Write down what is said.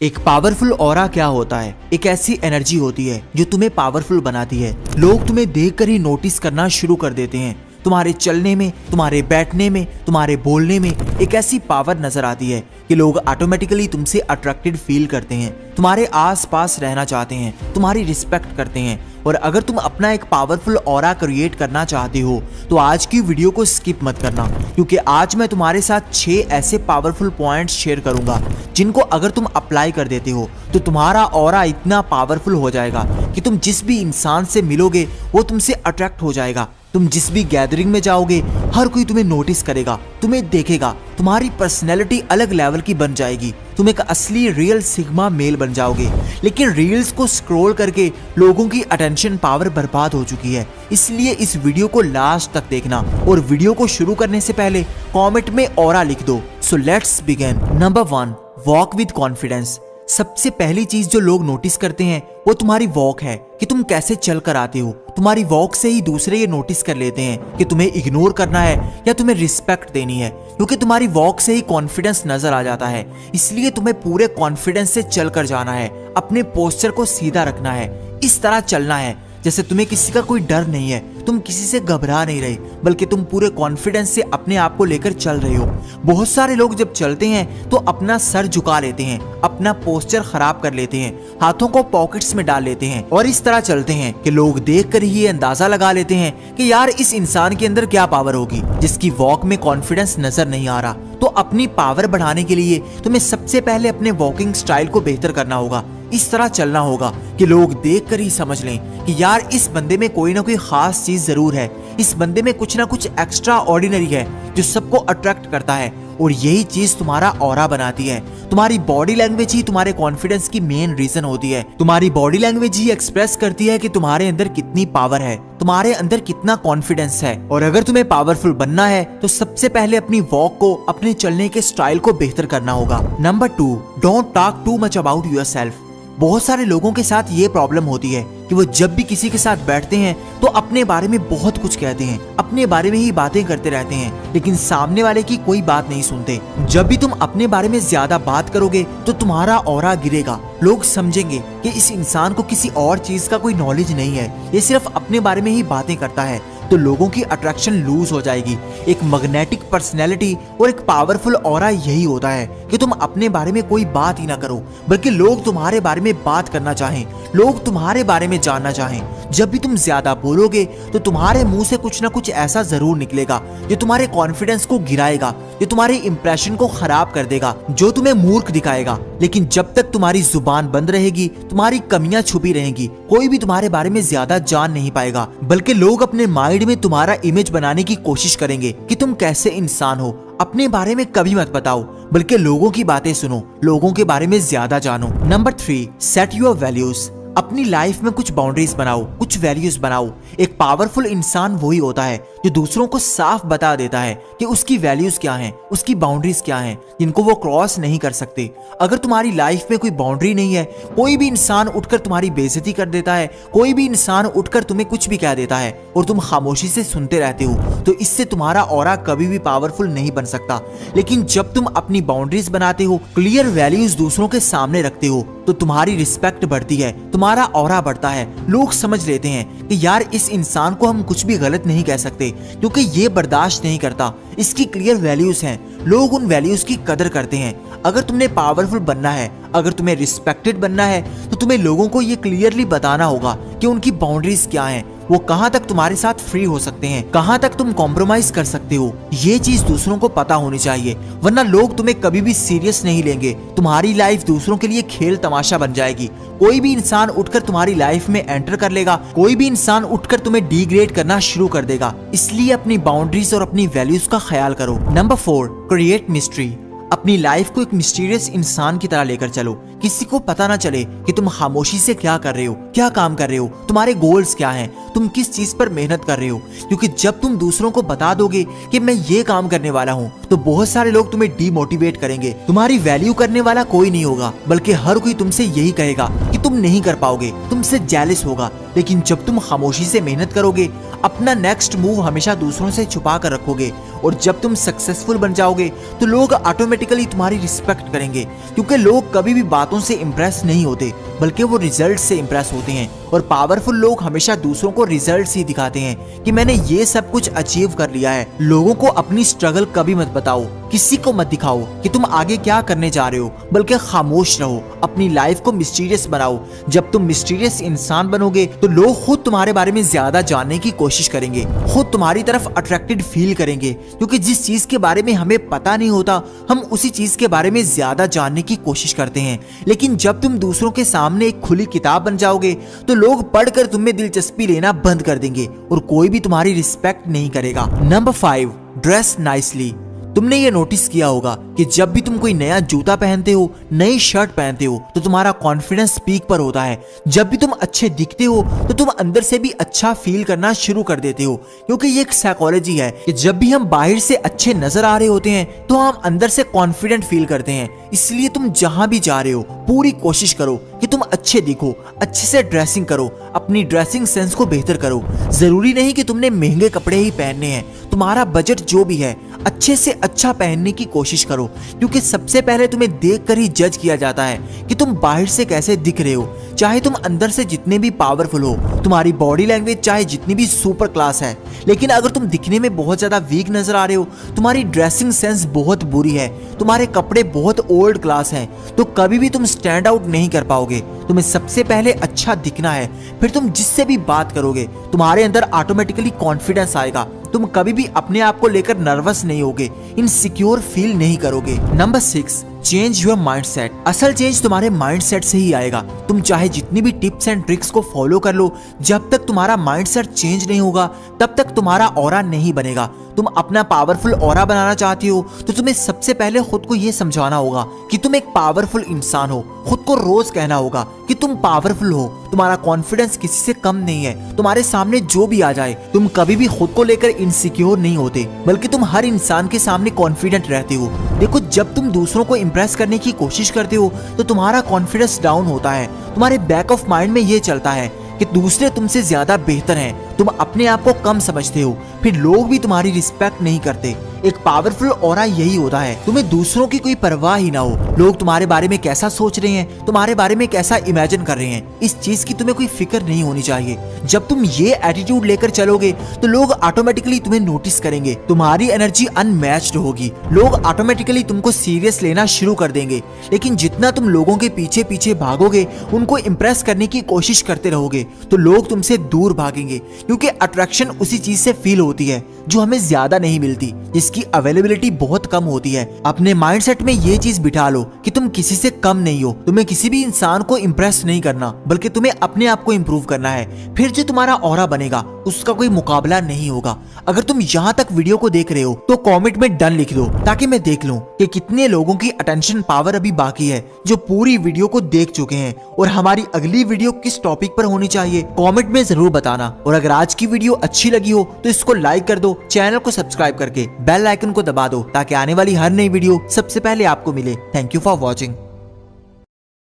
एक powerful aura क्या होता है? एक ऐसी एनर्जी होती है जो तुम्हें पावरफुल बनाती है। लोग तुम्हें देखकर ही नोटिस करना शुरू कर देते हैं। तुम्हारे चलने में, तुम्हारे बैठने में, तुम्हारे बोलने में एक ऐसी पावर नजर आती है कि लोग ऑटोमेटिकली तुमसे अट्रैक्टेड फील करते हैं, तुम्हारे आसपास रहना चाहते हैं, तुम्हारी रिस्पेक्ट करते हैं। और अगर तुम अपना एक पावरफुल ऑरा क्रिएट करना चाहते हो तो आज की वीडियो को स्किप मत करना, क्योंकि आज मैं तुम्हारे साथ 6 ऐसे पावरफुल पॉइंट्स शेयर करूंगा जिनको अगर तुम अप्लाई कर देते हो तो तुम्हारा ऑरा इतना पावरफुल हो जाएगा कि तुम जिस भी इंसान से मिलोगे वो तुमसे अट्रैक्ट हो जाएगा। तुम जिस भी गैदरिंग में जाओगे हर कोई तुम्हें नोटिस करेगा, तुम्हें देखेगा, तुम्हारी पर्सनैलिटी अलग लेवल की बन जाएगी, तुम एक असली रियल सिग्मा मेल बन जाओगे। लेकिन रील्स को स्क्रॉल करके लोगों की अटेंशन पावर बर्बाद हो चुकी है, इसलिए इस वीडियो को लास्ट तक देखना। और वीडियो को शुरू करने से पहले कमेंट में ऑरा लिख दो। So let's begin. Number 1, walk with confidence. सबसे पहली चीज जो लोग नोटिस करते हैं वो तुम्हारी वॉक है, कि तुम कैसे चल कर आते हो। तुम्हारी वॉक से ही दूसरे ये नोटिस कर लेते हैं कि तुम्हें इग्नोर करना है या तुम्हें रिस्पेक्ट देनी है, क्योंकि तुम्हारी वॉक से ही कॉन्फिडेंस नजर आ जाता है। इसलिए तुम्हें पूरे कॉन्फिडेंस से चल कर जाना है, अपने पोस्चर को सीधा रखना है, इस तरह चलना है जैसे तुम्हें किसी का कोई डर नहीं है, तुम किसी से घबरा नहीं रहे, बल्कि तुम पूरे कॉन्फिडेंस से अपने आप को लेकर चल रहे हो। बहुत सारे लोग जब चलते हैं तो अपना सर झुका लेते हैं, अपना पोस्चर खराब कर लेते हैं, हाथों को पॉकेट्स में डाल लेते हैं और इस तरह चलते हैं कि लोग देखकर ही ये अंदाजा लगा लेते हैं कि यार इस इंसान के अंदर क्या पावर होगी, जिसकी वॉक में कॉन्फिडेंस नजर नहीं आ रहा। तो अपनी पावर बढ़ाने के लिए तुम्हें सबसे पहले अपने वॉकिंग स्टाइल को बेहतर करना होगा। इस तरह चलना होगा कि लोग देखकर ही समझ लें कि यार इस बंदे में कोई ना कोई खास चीज जरूर है, इस बंदे में कुछ ना कुछ एक्स्ट्रा ऑर्डिनरी है जो सबको अट्रैक्ट करता है। और यही चीज तुम्हारा ऑरा बनाती है। तुम्हारी बॉडी लैंग्वेज ही तुम्हारे कॉन्फिडेंस की मेन रीजन होती है। तुम्हारी बॉडी लैंग्वेज ही एक्सप्रेस करती है कि तुम्हारे अंदर कितनी पावर है, तुम्हारे अंदर कितना कॉन्फिडेंस है। और अगर तुम्हें पावरफुल बनना है तो सबसे पहले अपनी वॉक को, अपने चलने के स्टाइल को बेहतर करना होगा। Number 2, don't talk too much about yourself. बहुत सारे लोगों के साथ ये प्रॉब्लम होती है कि वो जब भी किसी के साथ बैठते हैं तो अपने बारे में बहुत कुछ कहते हैं, अपने बारे में ही बातें करते रहते हैं, लेकिन सामने वाले की कोई बात नहीं सुनते। जब भी तुम अपने बारे में ज्यादा बात करोगे तो तुम्हारा ऑरा गिरेगा। लोग समझेंगे कि इस इंसान को किसी और चीज का कोई नॉलेज नहीं है, ये सिर्फ अपने बारे में ही बातें करता है। तो लोगों की अट्रैक्शन लूज हो जाएगी। एक मैग्नेटिक पर्सनैलिटी और एक पावरफुल ऑरा यही होता है कि तुम अपने बारे में कोई बात ही ना करो, बल्कि लोग तुम्हारे बारे में बात करना चाहें, लोग तुम्हारे बारे में जानना चाहें। जब भी तुम ज्यादा बोलोगे तो तुम्हारे मुंह से कुछ ना कुछ ऐसा जरूर निकलेगा जो तुम्हारे कॉन्फिडेंस को गिराएगा, जो तुम्हारे इंप्रेशन को खराब कर देगा, जो तुम्हें मूर्ख दिखाएगा। लेकिन जब तक तुम्हारी जुबान बंद रहेगी, तुम्हारी कमियां छुपी रहेंगी, कोई भी तुम्हारे बारे में ज्यादा जान नहीं पाएगा, बल्कि लोग अपने माइंड में तुम्हारा इमेज बनाने की कोशिश करेंगे कि तुम कैसे इंसान हो। अपने बारे में कभी मत बताओ, बल्कि लोगों की बातें सुनो, लोगों के बारे में ज्यादा जानो। Number 3, set your values. अपनी लाइफ में कुछ बाउंड्रीज बनाओ, कुछ वैल्यूज बनाओ। एक पावरफुल इंसान वही होता है जो दूसरों को साफ बता देता है कि उसकी वैल्यूज क्या हैं, उसकी बाउंड्रीज क्या हैं, जिनको वो क्रॉस नहीं कर सकते। अगर तुम्हारी लाइफ में कोई बाउंड्री नहीं है, कोई भी इंसान उठकर तुम्हारी बेइज्जती कर देता है, कोई भी इंसान उठकर तुम्हें कुछ भी कह देता है और तुम खामोशी से सुनते रहते हो, तो इससे तुम्हारा ऑरा कभी भी पावरफुल नहीं बन सकता। लेकिन जब तुम अपनी बाउंड्रीज बनाते हो, क्लियर वैल्यूज दूसरों के सामने रखते हो, तो तुम्हारी रिस्पेक्ट बढ़ती है, तुम्हारा ऑरा बढ़ता है। लोग समझ लेते हैं कि यार इस इंसान को हम कुछ भी गलत नहीं कह सकते, क्योंकि ये बर्दाश्त नहीं करता, इसकी क्लियर वैल्यूज हैं। लोग उन वैल्यूज की कदर करते हैं। अगर तुमने पावरफुल बनना है, अगर तुम्हें रिस्पेक्टेड बनना है, तो तुम्हें लोगों को ये क्लियरली बताना होगा कि उनकी बाउंड्रीज क्या हैं, वो कहां तक तुम्हारे साथ फ्री हो सकते हैं, कहां तक तुम कॉम्प्रोमाइज कर सकते हो। ये चीज दूसरों को पता होनी चाहिए, वरना लोग तुम्हें कभी भी सीरियस नहीं लेंगे। तुम्हारी लाइफ दूसरों के लिए खेल तमाशा बन जाएगी। कोई भी इंसान उठकर तुम्हारी लाइफ में एंटर कर लेगा, कोई भी इंसान उठकर तुम्हें डिग्रेड करना शुरू कर देगा। इसलिए अपनी बाउंड्रीज और अपनी वैल्यूज का ख्याल करो। Number 4, create mystery. अपनी लाइफ को एक मिस्टीरियस इंसान की तरह लेकर चलो, किसी को पता ना चले कि तुम खामोशी से क्या कर रहे हो, क्या काम कर रहे हो, तुम्हारे गोल्स क्या हैं, तुम किस चीज पर मेहनत कर रहे हो। क्योंकि जब तुम दूसरों को बता दोगे कि मैं ये काम करने वाला हूँ, तो बहुत सारे लोग तुम्हें डीमोटिवेट करेंगे। तुम्हारी वैल्यू करने वाला कोई नहीं होगा, बल्कि हर कोई तुमसे यही कहेगा कि तुम नहीं कर पाओगे, तुमसे जेलस होगा। लेकिन जब तुम खामोशी से मेहनत करोगे, अपना नेक्स्ट मूव हमेशा दूसरों से छुपा कर रखोगे और जब तुम सक्सेसफुल बन जाओगे तो लोग ऑटोमेटिकली तुम्हारी रिस्पेक्ट करेंगे, क्योंकि लोग कभी भी बातों से इंप्रेस नहीं होते बल्कि वो रिजल्ट से इंप्रेस होते हैं। और पावरफुल लोग हमेशा दूसरों को रिजल्ट ही दिखाते हैं कि मैंने ये सब कुछ अचीव कर लिया है। लोगों को अपनी स्ट्रगल कभी मत बताओ, किसी को मत दिखाओ कि तुम आगे क्या करने जा रहे हो, बल्कि खामोश रहो, अपनी लाइफ को मिस्टीरियस बनाओ। जब तुम मिस्टीरियस इंसान बनोगे तो लोग खुद तुम्हारे बारे में ज्यादा जानने की कोशिश करेंगे, खुद तुम्हारी तरफ अट्रैक्टेड फील करेंगे, क्योंकि जिस चीज के बारे में हमें पता नहीं होता हम उसी चीज के बारे में ज्यादा जानने की कोशिश करते हैं। लेकिन जब तुम दूसरों के सामने एक खुली किताब बन जाओगे तो लोग पढ़कर तुम्हें दिलचस्पी लेना बंद कर देंगे और कोई भी तुम्हारी रिस्पेक्ट नहीं करेगा। Number 5, dress nicely. तुमने ये नोटिस किया होगा कि जब भी तुम कोई नया जूता पहनते हो, नई शर्ट पहनते हो तो तुम्हारा कॉन्फिडेंस पीक पर होता है। जब भी तुम अच्छे दिखते हो तो तुम अंदर से भी अच्छा फील करना शुरू कर देते हो, क्योंकि ये एक साइकोलॉजी है कि जब भी हम बाहर से अच्छे नजर आ रहे होते हैं तो हम अंदर से कॉन्फिडेंट फील करते हैं। इसलिए तुम जहां भी जा रहे हो पूरी कोशिश करो कि तुम अच्छे दिखो, अच्छे से ड्रेसिंग करो, अपनी ड्रेसिंग सेंस को बेहतर करो। जरूरी नहीं कि तुमने महंगे कपड़े ही पहनने हैं, तुम्हारा बजट जो भी है अच्छे से अच्छा पहनने की कोशिश करो, क्योंकि सबसे पहले तुम्हें देखकर ही जज किया जाता है कि तुम बाहर से कैसे दिख रहे हो। चाहे तुम अंदर से जितने भी पावरफुल हो, तुम्हारी बॉडी लैंग्वेज चाहे जितनी भी सुपर क्लास है, लेकिन अगर तुम दिखने में बहुत ज्यादा वीक नजर आ रहे हो, तुम्हारी ड्रेसिंग सेंस बहुत बुरी है, तुम्हारे कपड़े बहुत ओल्ड क्लास हैं, तो कभी भी तुम स्टैंड आउट नहीं कर पाओगे। तुम्हें सबसे पहले अच्छा दिखना है, फिर तुम जिससे भी बात करोगे तुम्हारे अंदर ऑटोमेटिकली कॉन्फिडेंस आएगा। तुम कभी भी अपने आप को लेकर नर्वस नहीं होगे, इनसिक्योर फील नहीं करोगे। Number 6, change your mindset. असल चेंज तुम्हारे माइंडसेट से ही आएगा। तुम चाहे जितनी भी टिप्स एंड ट्रिक्स को फॉलो कर लो, जब तक तुम्हारा माइंडसेट चेंज नहीं होगा तब तक तुम्हारा ऑरा नहीं बनेगा। तुम अपना पावरफुल ऑरा बनाना चाहती हो तो तुम्हें सबसे पहले खुद को यह समझाना होगा कि तुम एक पावरफुल इंसान हो। खुद को रोज कहना होगा कि तुम पावरफुल हो, तुम्हारा कॉन्फिडेंस किसी से कम नहीं है। तुम्हारे सामने जो भी आ जाए तुम कभी भी खुद को लेकर इनसिक्योर नहीं होते, बल्कि तुम हर इंसान के सामने कॉन्फिडेंट रहते हो। देखो, जब तुम दूसरों को इम्प्रेस करने की कोशिश करते हो तो तुम्हारा कॉन्फिडेंस डाउन होता है। तुम्हारे बैक ऑफ माइंड में ये चलता है कि दूसरे तुमसे ज्यादा बेहतर हैं, तुम अपने आप को कम समझते हो, फिर लोग भी तुम्हारी रिस्पेक्ट नहीं करते। एक पावरफुल ऑरा यही होता है, तुम्हें दूसरों की कोई परवाह ही ना हो। लोग तुम्हारे बारे में कैसा सोच रहे हैं, तुम्हारे बारे में कैसा इमेजिन कर रहे हैं, इस चीज की तुम्हें कोई फिक्र नहीं होनी चाहिए। जब तुम ये एटीट्यूड लेकर चलोगे तो लोग ऑटोमेटिकली तुम्हें नोटिस करेंगे, तुम्हारी एनर्जी अनमैच्ड होगी, लोग ऑटोमेटिकली तुमको सीरियस लेना शुरू कर देंगे। लेकिन जितना तुम लोगों के पीछे पीछे भागोगे, उनको इम्प्रेस करने की कोशिश करते रहोगे, तो लोग तुमसे दूर भागेंगे, क्योंकि अट्रैक्शन उसी चीज से फील होती है जो हमें ज्यादा नहीं मिलती, जिसकी अवेलेबिलिटी बहुत कम होती है। अपने माइंडसेट में ये चीज बिठा लो कि तुम किसी से कम नहीं हो, तुम्हें किसी भी इंसान को इम्प्रेस नहीं करना, बल्कि तुम्हें अपने आप को इम्प्रूव करना है। फिर जो तुम्हारा ऑरा बनेगा उसका कोई मुकाबला नहीं होगा। अगर तुम यहाँ तक वीडियो को देख रहे हो तो कमेंट में डन लिख दो, ताकि मैं देख लूं कि कितने लोगों की अटेंशन पावर अभी बाकी है जो पूरी वीडियो को देख चुके हैं, और हमारी अगली वीडियो किस टॉपिक पर होनी चाहिए कमेंट में जरूर बताना। और अगर आज की वीडियो अच्छी लगी हो तो इसको लाइक कर दो, चैनल को सब्सक्राइब करके बेल आइकन को दबा दो, ताकि आने वाली हर नई वीडियो सबसे पहले आपको मिले। Thank you for watching.